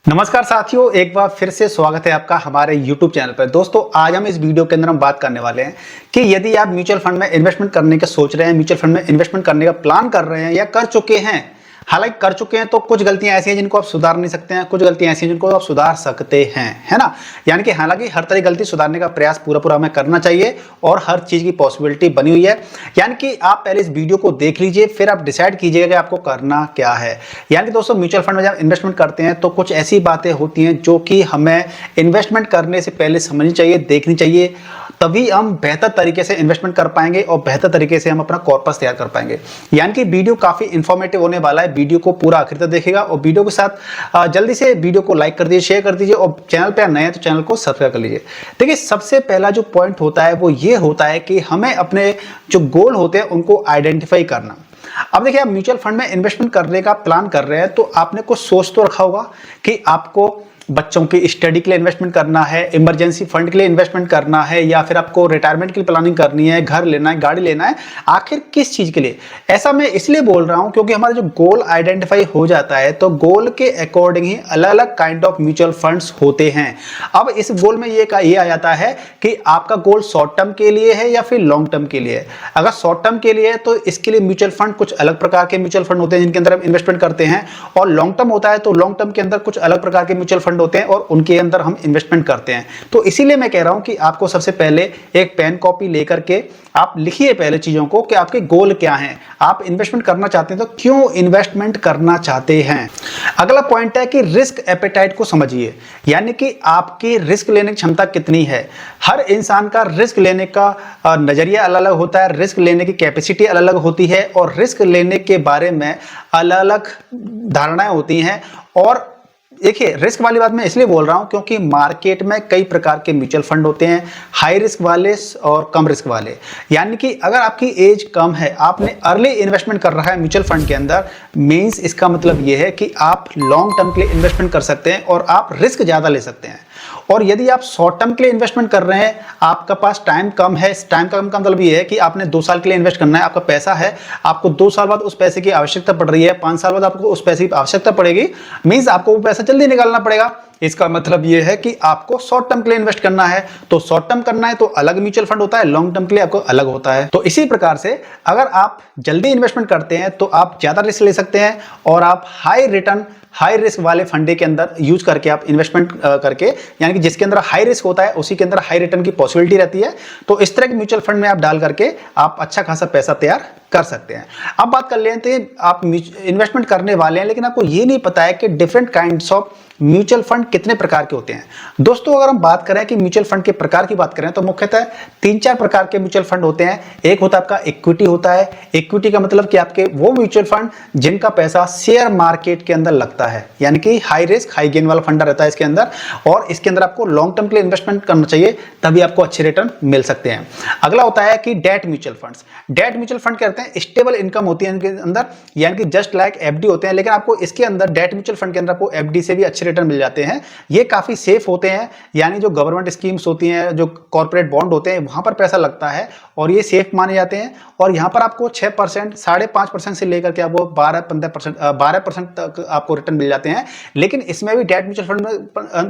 नमस्कार साथियों, एक बार फिर से स्वागत है आपका हमारे YouTube चैनल पर। दोस्तों, आज हम इस वीडियो के अंदर हम बात करने वाले हैं कि यदि आप म्यूचुअल फंड में इन्वेस्टमेंट करने का सोच रहे हैं, म्यूचुअल फंड में इन्वेस्टमेंट करने का प्लान कर रहे हैं या कर चुके हैं। हालांकि कर चुके हैं तो कुछ गलतियां ऐसी हैं जिनको आप सुधार नहीं सकते हैं, कुछ गलतियां ऐसी हैं जिनको आप सुधार सकते हैं, है ना। यानी कि हालांकि हर तरह की गलती सुधारने का प्रयास पूरा हमें करना चाहिए और हर चीज की पॉसिबिलिटी बनी हुई है। यानी कि आप पहले इस वीडियो को देख लीजिए, फिर आप डिसाइड कीजिएगा कि आपको करना क्या है। यानी कि दोस्तों, म्यूचुअल फंड में जब इन्वेस्टमेंट करते हैं तो कुछ ऐसी बातें होती हैं जो कि हमें इन्वेस्टमेंट करने से पहले समझनी चाहिए, देखनी चाहिए, तभी हम बेहतर तरीके से इन्वेस्टमेंट कर पाएंगे और बेहतर तरीके से हम अपना कॉर्पस तैयार कर पाएंगे। यानी कि वीडियो काफी इंफॉर्मेटिव होने वाला है। वीडियो को पूरा आखिर तक देखिएगा और वीडियो के साथ जल्दी से वीडियो को लाइक कर दीजिए, शेयर कर दीजिए और चैनल पे नए हैं तो चैनल को सब्सक्राइब कर लीजिए। देखिए, सबसे पहला जो पॉइंट होता है वो ये होता है कि हमें अपने जो गोल होते हैं उनको आइडेंटिफाई करना। अब देखिए, आप म्यूचुअल फंड में इन्वेस्टमेंट करने का प्लान कर रहे हैं तो आपने कुछ सोच तो रखा होगा कि आपको बच्चों की स्टडी के लिए इन्वेस्टमेंट करना है, इमरजेंसी फंड के लिए इन्वेस्टमेंट करना है, या फिर आपको रिटायरमेंट की प्लानिंग करनी है, घर लेना है, गाड़ी लेना है। आखिर किस चीज के लिए? ऐसा मैं इसलिए बोल रहा हूं क्योंकि हमारा जो गोल आइडेंटिफाई हो जाता है तो गोल के अकॉर्डिंग ही अलग अलग काइंड ऑफ म्यूचुअल फंड्स होते हैं। अब इस गोल में ये आ जाता है कि आपका गोल शॉर्ट टर्म के लिए है या फिर लॉन्ग टर्म के लिए है। अगर शॉर्ट टर्म के लिए है तो इसके लिए म्यूचुअल फंड कुछ अलग प्रकार के म्यूचुअल फंड होते हैं जिनके अंदर हम इन्वेस्टमेंट करते हैं, और लॉन्ग टर्म होता है तो लॉन्ग टर्म के अंदर कुछ अलग प्रकार के म्यूचुअल फंड होते हैं और उनके अंदर हम इन्वेस्टमेंट करते हैं। तो इसीलिए मैं कह रहा हूं कि आपको सबसे पहले एक पेन कॉपी लेकर के आप लिखिए पहले चीजों को कि आपके गोल क्या हैं। आप इन्वेस्टमेंट करना चाहते हैं तो क्यों इन्वेस्टमेंट करना चाहते हैं। अगला पॉइंट है कि रिस्क एपेटाइट को समझिए, यानी कि आपकी रिस्क लेने की क्षमता कितनी है। हर इंसान का रिस्क लेने का नजरिया अलग अलग होता है, रिस्क लेने की कैपेसिटी अलग अलग होती है और रिस्क लेने के बारे में अलग अलग धारणाएं होती हैं। और देखिए, रिस्क वाली बात मैं इसलिए बोल रहा हूं क्योंकि मार्केट में कई प्रकार के म्यूचुअल फंड होते हैं, हाई रिस्क वाले और कम रिस्क वाले। यानी कि अगर आपकी एज कम है, आपने अर्ली इन्वेस्टमेंट कर रखा है म्यूचुअल फंड के अंदर, मींस इसका मतलब यह है कि आप लॉन्ग टर्म के लिए इन्वेस्टमेंट कर सकते हैं और आप रिस्क ज्यादा ले सकते हैं। और यदि आप शॉर्ट टर्म के लिए इन्वेस्टमेंट कर रहे हैं, आपका पास टाइम कम है, टाइम कम का मतलब ये है कि आपने 2 साल के लिए इन्वेस्ट करना है, आपका पैसा है, आपको 2 साल बाद उस पैसे की आवश्यकता पड़ रही है, 5 साल बाद आपको उस पैसे की आवश्यकता पड़ेगी, मींस आपको वो पैसा जल्दी निकालना पड़ेगा। इसका मतलब यह है कि आपको शॉर्ट टर्म के लिए इन्वेस्ट करना है। तो शॉर्ट टर्म करना है तो अलग म्यूचुअल फंड होता है, लॉन्ग टर्म के लिए आपको अलग होता है। तो इसी प्रकार से अगर आप जल्दी इन्वेस्टमेंट करते हैं तो आप ज्यादा रिस्क ले सकते हैं और आप हाई रिटर्न हाई रिस्क वाले फंडे के अंदर यूज करके आप इन्वेस्टमेंट करके, यानी कि जिसके अंदर हाई रिस्क होता है उसी के अंदर हाई रिटर्न की पॉसिबिलिटी रहती है। तो इस तरह के म्यूचुअल फंड में आप डाल करके आप अच्छा खासा पैसा तैयार कर सकते हैं। अब बात कर लेते हैं, आप इन्वेस्टमेंट करने वाले हैं लेकिन आपको ये नहीं पता है कि different kinds of mutual fund कितने प्रकार के होते हैं। दोस्तों, अगर हम बात करें कि म्यूचुअल फंड के प्रकार की बात करें तो मुख्यतः 3-4 प्रकार के म्यूचुअल फंड होते हैं। एक होता है आपका इक्विटी होता है। इक्विटी का मतलब कि आपके वो म्यूचुअल फंड जिनका पैसा शेयर मार्केट के अंदर लगता है, यानी कि हाई रिस्क हाई गेन वाला फंड रहता है इसके अंदर, और इसके अंदर आपको लॉन्ग टर्म के लिए इन्वेस्टमेंट करना चाहिए, तभी आपको अच्छे रिटर्न मिल सकते हैं। अगला होता है कि debt mutual funds. Debt mutual fund कहते हैं स्टेबल इनकम होती है इनके अंदर, यानी कि जस्ट लाइक एफडी होते हैं, लेकिन आपको इसके अंदर डेट म्यूचुअल फंड के अंदर आपको एफडी से भी अच्छे रिटर्न मिल जाते हैं। ये काफी सेफ होते हैं, यानी जो गवर्नमेंट स्कीम्स होती हैं, जो कॉर्पोरेट बॉन्ड होते हैं, वहां पर पैसा लगता है और ये सेफ माने जाते हैं। और यहां पर आपको 6%, 5.5% से लेकर के आपको 12% तक आपको रिटर्न मिल जाते हैं। लेकिन इसमें भी डेट म्यूचुअल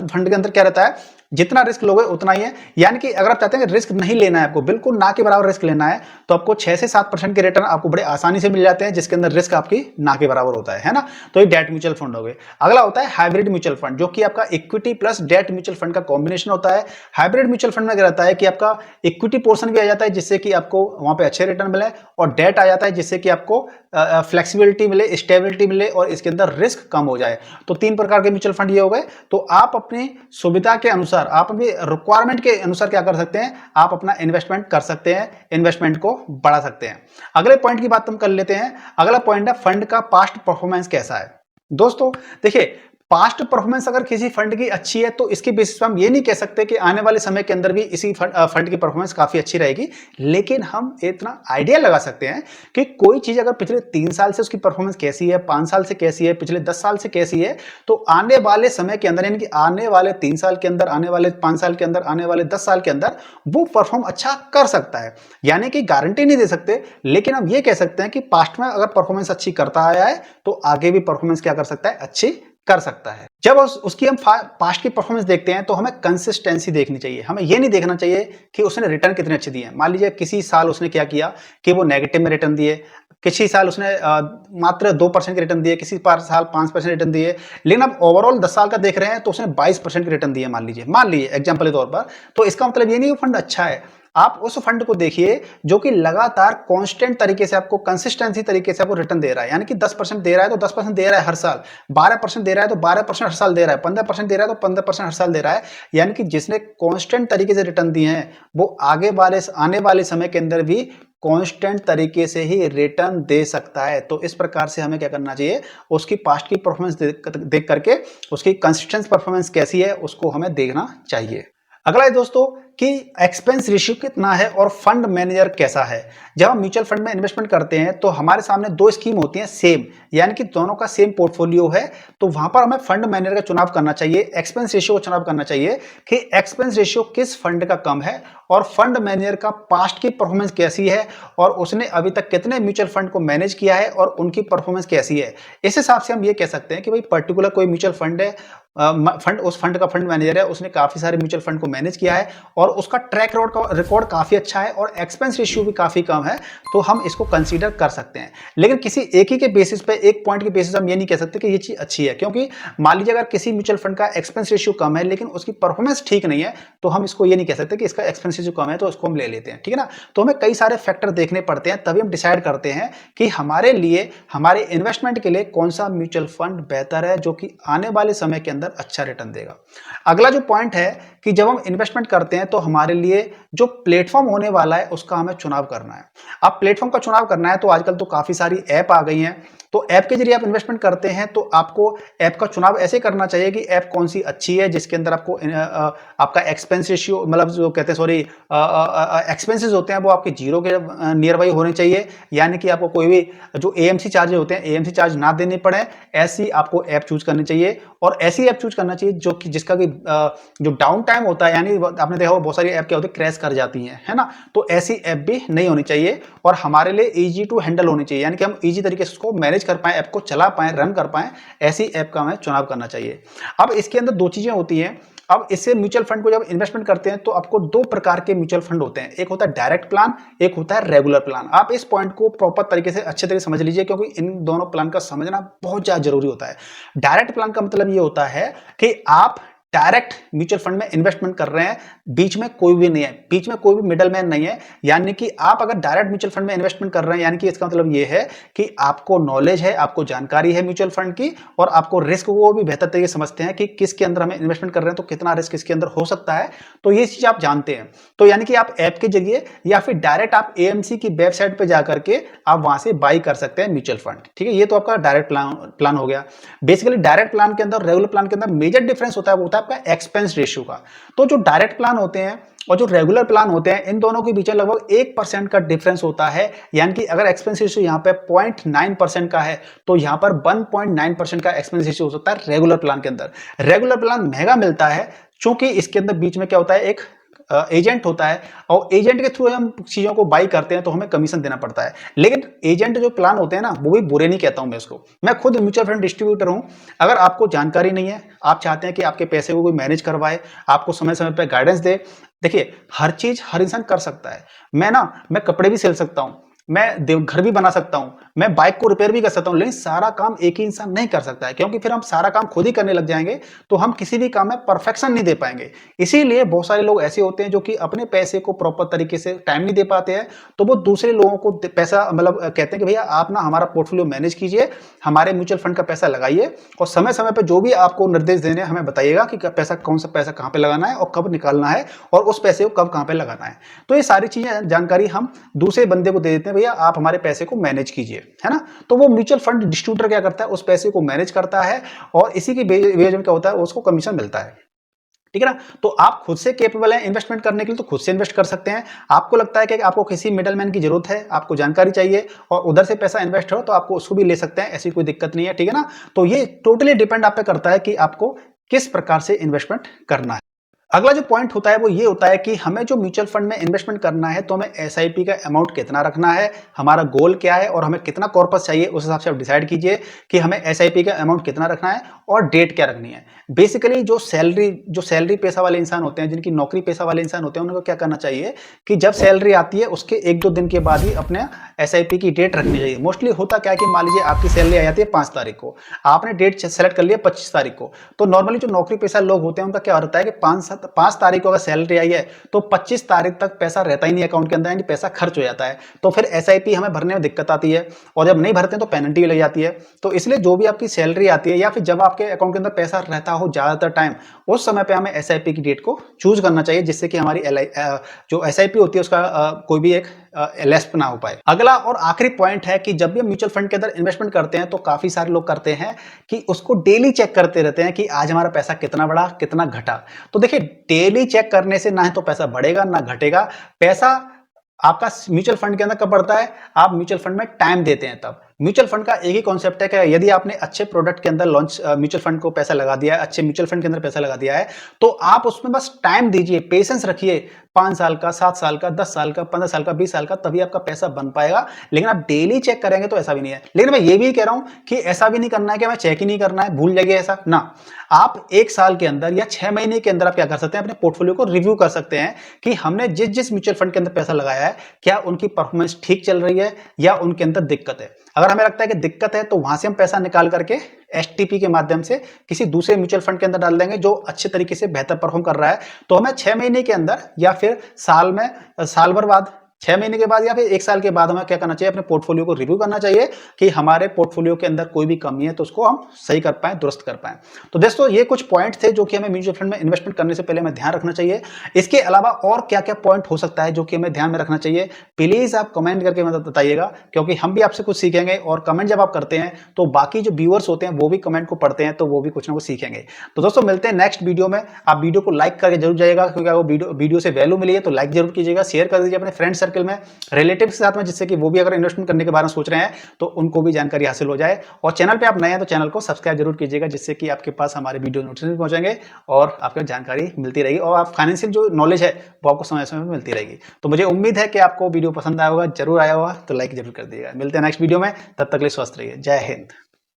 फंड के अंदर क्या रहता है, जितना रिस्क लोगे उतना ही है। यानी कि अगर आप चाहते हैं कि रिस्क नहीं लेना है, आपको बिल्कुल ना के बराबर रिस्क लेना है, तो आपको 6 से 7% के रिटर्न आपको बड़े आसानी से मिल जाते हैं, जिसके अंदर रिस्क आपकी ना के बराबर होता है ना। तो ये डेट म्यूचुअल फंड हो गए। अगला होता है हाइब्रिड म्यूचुअल फंड, जो कि आपका equity plus debt mutual fund का कॉम्बिनेशन होता है। हाइब्रिड म्यूचुअल फंड में क्या रहता है कि आपका इक्विटी पोर्शन भी आ जाता है जिससे कि आपको वहां पे अच्छे रिटर्न मिले, और डेट आ जाता है जिससे कि आपको फ्लेक्सिबिलिटी मिले, स्टेबिलिटी मिले और इसके अंदर रिस्क कम हो जाए। तो 3 प्रकार के म्यूचुअल फंड ये हो गए। तो आप अपनी सुविधा के अनुसार, आप अपनी रिक्वायरमेंट के अनुसार क्या कर सकते हैं, आप अपना इन्वेस्टमेंट कर सकते हैं, इन्वेस्टमेंट को बढ़ा सकते हैं। अगले पॉइंट की बात हम कर लेते हैं। अगला पॉइंट है फंड का पास्ट परफॉर्मेंस कैसा है। दोस्तों देखिए, पास्ट परफॉर्मेंस अगर किसी फंड की अच्छी है तो इसके बेसिस पर हम ये नहीं कह सकते कि आने वाले समय के अंदर भी इसी फंड की परफॉर्मेंस काफी अच्छी रहेगी, लेकिन हम इतना आइडिया लगा सकते हैं कि कोई चीज अगर पिछले 3 साल से उसकी परफॉर्मेंस कैसी है, 5 साल से कैसी है, पिछले 10 साल से कैसी है, तो आने वाले समय के अंदर, यानी कि आने वाले 3 साल के अंदर, आने वाले 5 साल के अंदर, आने वाले 10 साल के अंदर वो परफॉर्म अच्छा कर सकता है। यानी कि गारंटी नहीं दे सकते, लेकिन हम ये कह सकते हैं कि पास्ट में अगर परफॉर्मेंस अच्छी करता आया है तो आगे भी परफॉर्मेंस क्या कर सकता है, अच्छी कर सकता है। जब उसकी हम पास्ट की परफॉर्मेंस देखते हैं तो हमें कंसिस्टेंसी देखनी चाहिए। हमें ये नहीं देखना चाहिए कि उसने रिटर्न कितने अच्छे दिए हैं। मान लीजिए किसी साल उसने क्या किया कि वो नेगेटिव में रिटर्न दिए, किसी साल उसने मात्र 2% के रिटर्न दिए, किसी साल 5% रिटर्न दिए, लेकिन अब ओवरऑल 10 साल का देख रहे हैं तो उसने 22% के रिटर्न दिए मान लीजिए एग्जाम्पल के तौर पर। तो इसका मतलब ये नहीं कि फंड अच्छा है। आप उस फंड को देखिए जो कि लगातार कांस्टेंट तरीके से आपको कंसिस्टेंसी तरीके से आपको रिटर्न दे रहा है, यानी कि 10% दे रहा है तो 10% दे रहा है हर साल, 12% दे रहा है तो 12% हर साल दे रहा है, 15% दे रहा है तो 15% हर साल दे रहा है। यानी कि जिसने कांस्टेंट तरीके से रिटर्न दिए हैं वो आने वाले समय के अंदर भी कांस्टेंट तरीके से ही रिटर्न दे सकता है। तो इस प्रकार से हमें क्या करना चाहिए, उसकी पास्ट की परफॉर्मेंस देख करके उसकी कंसिस्टेंट परफॉर्मेंस कैसी है उसको हमें देखना चाहिए। अगला है दोस्तों कि एक्सपेंस रेशियो कितना है और फंड मैनेजर कैसा है। जब हम म्यूचुअल फंड में इन्वेस्टमेंट करते हैं तो हमारे सामने दो स्कीम होती हैं सेम, यानी कि दोनों का सेम पोर्टफोलियो है, तो वहां पर हमें फंड मैनेजर का चुनाव करना चाहिए, एक्सपेंस रेशियो का चुनाव करना चाहिए कि एक्सपेंस रेशियो किस फंड का कम है और फंड मैनेजर का पास्ट की परफॉर्मेंस कैसी है और उसने अभी तक कितने म्यूचुअल फंड को मैनेज किया है और उनकी परफॉर्मेंस कैसी है। इस हिसाब से हम ये कह सकते हैं कि भाई पर्टिकुलर कोई म्यूचुअल फंड है, उस फंड का फंड मैनेजर है, उसने काफी सारे म्यूचुअल फंड को मैनेज किया है और उसका ट्रैक रिकॉर्ड काफी अच्छा है और एक्सपेंस रेशियो भी काफी कम है, तो हम इसको कंसीडर कर सकते हैं। लेकिन किसी एक ही के बेसिस पे, एक पॉइंट के बेसिस हम ये नहीं कह सकते कि ये चीज अच्छी है, क्योंकि मान लीजिए अगर किसी म्यूचुअल फंड का एक्सपेंस रेशियो कम है लेकिन उसकी परफॉर्मेंस ठीक नहीं है तो हम इसको ये नहीं कह सकते कि इसका एक्सपेंस रेशियो कम है तो इसको हम ले लेते हैं, ठीक है ना। तो हमें कई सारे फैक्टर देखने पड़ते हैं तभी हम डिसाइड करते हैं कि हमारे लिए, हमारे इन्वेस्टमेंट के लिए कौन सा म्यूचुअल फंड बेहतर है जो कि आने वाले समय के अंदर अच्छा रिटर्न देगा। अगला जो पॉइंट है कि जब हम इन्वेस्टमेंट करते हैं तो हमारे लिए जो प्लेटफॉर्म होने वाला है उसका हमें चुनाव करना है। अब प्लेटफॉर्म का चुनाव करना है तो आजकल तो काफी सारी ऐप आ गई हैं, तो ऐप के जरिए आप इन्वेस्टमेंट करते हैं तो आपको ऐप का चुनाव ऐसे करना चाहिए कि ऐप कौन सी अच्छी है जिसके अंदर आपको आपका एक्सपेंस रेशियो, मतलब जो कहते हैं सॉरी एक्सपेंसेस होते हैं वो आपके जीरो के नियर बाई होने चाहिए, यानी कि आपको कोई भी जो एएमसी चार्जेस होते हैं एएमसी चार्ज ना देने पड़े, ऐसी आपको ऐप चूज करनी चाहिए। और ऐसी ऐप चूज करना चाहिए जो कि जिसका भी जो डाउन टाइम होता है, यानी आपने देखा होगा बहुत सारी ऐप क्या होती है क्रैश कर जाती हैं, है ना, तो ऐसी ऐप भी नहीं होनी चाहिए और हमारे लिए इजी टू हैंडल होनी चाहिए, यानी कि हम इजी तरीके से उसको मैनेज कर पाए, ऐप को चला पाए, रन कर पाए, ऐसी ऐप का हमें चुनाव करना चाहिए। अब इसके अंदर दो चीजें होती हैं। अब इससे म्यूचुअल फंड को जब इन्वेस्टमेंट करते हैं तो आपको दो प्रकार के म्यूचुअल फंड होते हैं, एक होता है डायरेक्ट प्लान, एक होता है रेगुलर प्लान। आप इस पॉइंट को प्रॉपर तरीके से अच्छे तरीके से समझ लीजिए क्योंकि इन दोनों प्लान का समझना बहुत ज्यादा जरूरी होता है। डायरेक्ट प्लान का मतलब ये होता है कि आप डायरेक्ट म्यूचुअल फंड में इन्वेस्टमेंट कर रहे हैं, बीच में कोई भी नहीं है, बीच में कोई भी मिडल मैन नहीं है, यानी कि आप अगर डायरेक्ट म्यूचुअल फंड में इन्वेस्टमेंट कर रहे हैं यानी कि इसका मतलब ये है कि आपको नॉलेज है, आपको जानकारी है म्यूचुअल फंड की और आपको रिस्क को भी बेहतर तरीके से समझते हैं कि किसके अंदर हमें इन्वेस्टमेंट कर रहे हैं तो कितना रिस्क इसके अंदर हो सकता है, तो ये चीज आप जानते हैं। तो यानी कि आप ऐप के जरिए या फिर डायरेक्ट आप एएमसी की वेबसाइट पर जाकर के आप वहां से बाई कर सकते हैं म्यूचुअल फंड, ठीक है। ये तो आपका डायरेक्ट प्लान हो गया। बेसिकली डायरेक्ट प्लान के अंदर रेगुलर प्लान के अंदर मेजर डिफरेंस होता है, वो होता है आपका एक्सपेंस रेशियो का। तो जो डायरेक्ट प्लान होते हैं और जो रेगुलर प्लान होते हैं इन दोनों के बीच में लगभग 1% का डिफरेंस होता है, यानी कि अगर एक्सपेंस रेशियो यहां पे 0.9% का है तो यहां पर 1.9% का एक्सपेंस रेशियो हो सकता है रेगुलर प्लान के अंदर। रेगुलर प्लान महंगा मिलता है क्योंकि इसके अंदर बीच में क्या होता है, एक एजेंट होता है और एजेंट के थ्रू हम चीजों को बाई करते हैं तो हमें कमीशन देना पड़ता है। लेकिन एजेंट जो प्लान होते हैं ना वो भी बुरे नहीं कहता हूं मैं इसको, मैं खुद म्यूचुअल फंड डिस्ट्रीब्यूटर हूं। अगर आपको जानकारी नहीं है, आप चाहते हैं कि आपके पैसे को कोई मैनेज करवाए, आपको समय समय पर गाइडेंस दे, देखिए हर चीज हर इंसान कर सकता है। मैं कपड़े भी सिल सकता हूं, मैं घर भी बना सकता हूं, मैं बाइक को रिपेयर भी कर सकता हूं, लेकिन सारा काम एक ही इंसान नहीं कर सकता है क्योंकि फिर हम सारा काम खुद ही करने लग जाएंगे तो हम किसी भी काम में परफेक्शन नहीं दे पाएंगे। इसीलिए बहुत सारे लोग ऐसे होते हैं जो कि अपने पैसे को प्रॉपर तरीके से टाइम नहीं दे पाते हैं, तो वो दूसरे लोगों को पैसा मतलब कहते हैं कि भैया आप ना हमारा पोर्टफोलियो मैनेज कीजिए, हमारे म्यूचुअल फंड का पैसा लगाइए और समय समय पर जो भी आपको निर्देश देने हमें बताइएगा कि पैसा कौन सा पैसा कहां पे लगाना है और कब निकालना है और उस पैसे को कब कहां पे लगाना है। तो ये सारी चीजें जानकारी हम दूसरे बंदे को दे देते हैं, भैया आप हमारे पैसे को मैनेज कीजिए, है ना। तो वो म्यूचुअल फंड डिस्ट्रीब्यूटर क्या करता है, उस पैसे को मैनेज करता है और इसी की बेस में क्या होता है, उसको कमीशन मिलता है, ठीक है ना। तो आप खुद से कैपेबल हैं इन्वेस्टमेंट करने के लिए तो खुद से इन्वेस्ट कर सकते हैं। आपको लगता है कि आपको किसी मिडलमैन की जरूरत है, आपको जानकारी चाहिए और उधर से पैसा इन्वेस्ट हो तो आपको उसको भी ले सकते हैं, ऐसी कोई दिक्कत नहीं है, ठीक है ना। तो ये टोटली डिपेंड आप पे करता है कि आपको किस प्रकार से इन्वेस्टमेंट करना है। अगला जो पॉइंट होता है वो ये होता है कि हमें जो म्यूचुअल फंड में इन्वेस्टमेंट करना है तो हमें एसआईपी का अमाउंट कितना रखना है, हमारा गोल क्या है और हमें कितना कॉर्पस चाहिए, उस हिसाब से आप डिसाइड कीजिए कि हमें एसआईपी का अमाउंट कितना रखना है और डेट क्या रखनी है। बेसिकली जो सैलरी पेशा वाले इंसान होते हैं, जिनकी नौकरी पेशा वाले इंसान होते हैं, उनको क्या करना चाहिए कि जब सैलरी आती है उसके 1-2 दिन के बाद ही अपने एसआईपी की डेट रखनी चाहिए। मोस्टली होता क्या है कि मान लीजिए आपकी सैलरी आ जाती है 5 तारीख को, आपने डेट सेलेक्ट कर लिया 25 तारीख को, तो नॉर्मली जो नौकरी पेशा लोग होते हैं उनका क्या होता है कि 5 तारीख को अगर सैलरी आई है तो 25 तारीख तक पैसा रहता ही नहीं अकाउंट के अंदर, यानी पैसा खर्च हो जाता है। तो फिर एसआईपी हमें भरने में दिक्कत आती है और जब नहीं भरते हैं तो पेनल्टी भी लग जाती है। तो इसलिए जो भी आपकी सैलरी आती है या फिर जब आपके अकाउंट के अंदर पैसा रहता हो ज्यादातर टाइम, उस समय पे हमें एसआईपी की डेट को चूज करना चाहिए, जिससे कि हमारी जो एसआईपी होती है उसका कोई भी एक लेस्प ना हो पाए। अगला और आखिरी पॉइंट है कि जब भी म्यूचुअल फंड के अंदर इन्वेस्टमेंट करते हैं तो काफी सारे लोग करते हैं कि उसको डेली चेक करते रहते हैं कि आज हमारा पैसा कितना बढ़ा कितना घटा। तो देखिए, डेली चेक करने से ना तो पैसा बढ़ेगा ना घटेगा। पैसा आपका म्यूचुअल फंड के अंदर कब बढ़ता है? आप म्यूचुअल फंड में टाइम देते हैं तब। म्यूचुअल फंड का एक ही कॉन्सेप्ट है कि यदि आपने अच्छे प्रोडक्ट के अंदर लॉन्च म्यूचुअल फंड को पैसा लगा दिया है, अच्छे म्यूचुअल फंड के अंदर पैसा लगा दिया है, तो आप उसमें बस टाइम दीजिए, पेशेंस रखिए। 5 साल का, 7 साल का, 10 साल का, 15 साल का, 20 साल का, तभी आपका पैसा बन पाएगा। लेकिन आप डेली चेक करेंगे तो ऐसा भी नहीं है। लेकिन मैं ये भी कह रहा हूं कि ऐसा भी नहीं करना है कि हमें चेक ही नहीं करना है, भूल जाइए ऐसा ना। आप 1 साल के अंदर या 6 महीने के अंदर आप क्या कर सकते हैं, अपने पोर्टफोलियो को रिव्यू कर सकते हैं कि हमने जिस जिस म्यूचुअल फंड के अंदर पैसा लगाया है, क्या उनकी परफॉर्मेंस ठीक चल रही है या उनके अंदर दिक्कत है। अगर हमें लगता है कि दिक्कत है तो वहां से हम पैसा निकाल करके एसटीपी के माध्यम से किसी दूसरे म्यूचुअल फंड के अंदर डाल देंगे जो अच्छे तरीके से बेहतर परफॉर्म कर रहा है। तो हमें 6 महीने के अंदर या फिर साल भर बाद, 6 महीने के बाद या फिर 1 साल के बाद हमें क्या करना चाहिए, अपने पोर्टफोलियो को रिव्यू करना चाहिए कि हमारे पोर्टफोलियो के अंदर कोई भी कमी है तो उसको हम सही कर पाए, दुरुस्त कर पाए। तो दोस्तों, ये कुछ पॉइंट थे जो कि हमें म्यूचुअल फंड में इन्वेस्टमेंट करने से पहले हमें ध्यान रखना चाहिए। इसके अलावा और क्या क्या पॉइंट हो सकता है जो कि हमें ध्यान में रखना चाहिए, प्लीज आप कमेंट करके बताइएगा, क्योंकि हम भी आपसे कुछ सीखेंगे। और कमेंट जब आप करते हैं तो बाकी जो व्यूअर्स होते हैं वो भी कमेंट को पढ़ते हैं, तो वो भी कुछ ना कुछ सीखेंगे। तो दोस्तों, मिलते हैं नेक्स्ट वीडियो में। आप वीडियो को लाइक करके जरूर जाइएगा, क्योंकि आपको वीडियो से वैल्यू मिली है तो लाइक जरूर कीजिएगा, शेयर कर दीजिए अपने फ्रेंड सर्कल में, रिलेटिव के साथ में, जिससे कि वो भी अगर इन्वेस्टमेंट करने के बारे में सोच रहे हैं तो उनको भी जानकारी हासिल हो जाए। और चैनल पे आप नए हैं तो चैनल को सब्सक्राइब जरूर कीजिएगा, जिससे कि आपके पास हमारे वीडियो नोटिफिकेशन पहुंचेंगे और आपको जानकारी मिलती रहेगी और आप फाइनेंशियल जो नॉलेज है वो आपको समय समय में मिलती रहेगी। तो मुझे उम्मीद है कि आपको वीडियो पसंद आया होगा, जरूर आया होगा, तो लाइक जरूर कर दीजिएगा। मिलते हैं नेक्स्ट वीडियो में, तब तक के लिए स्वस्थ रहिए। जय हिंद।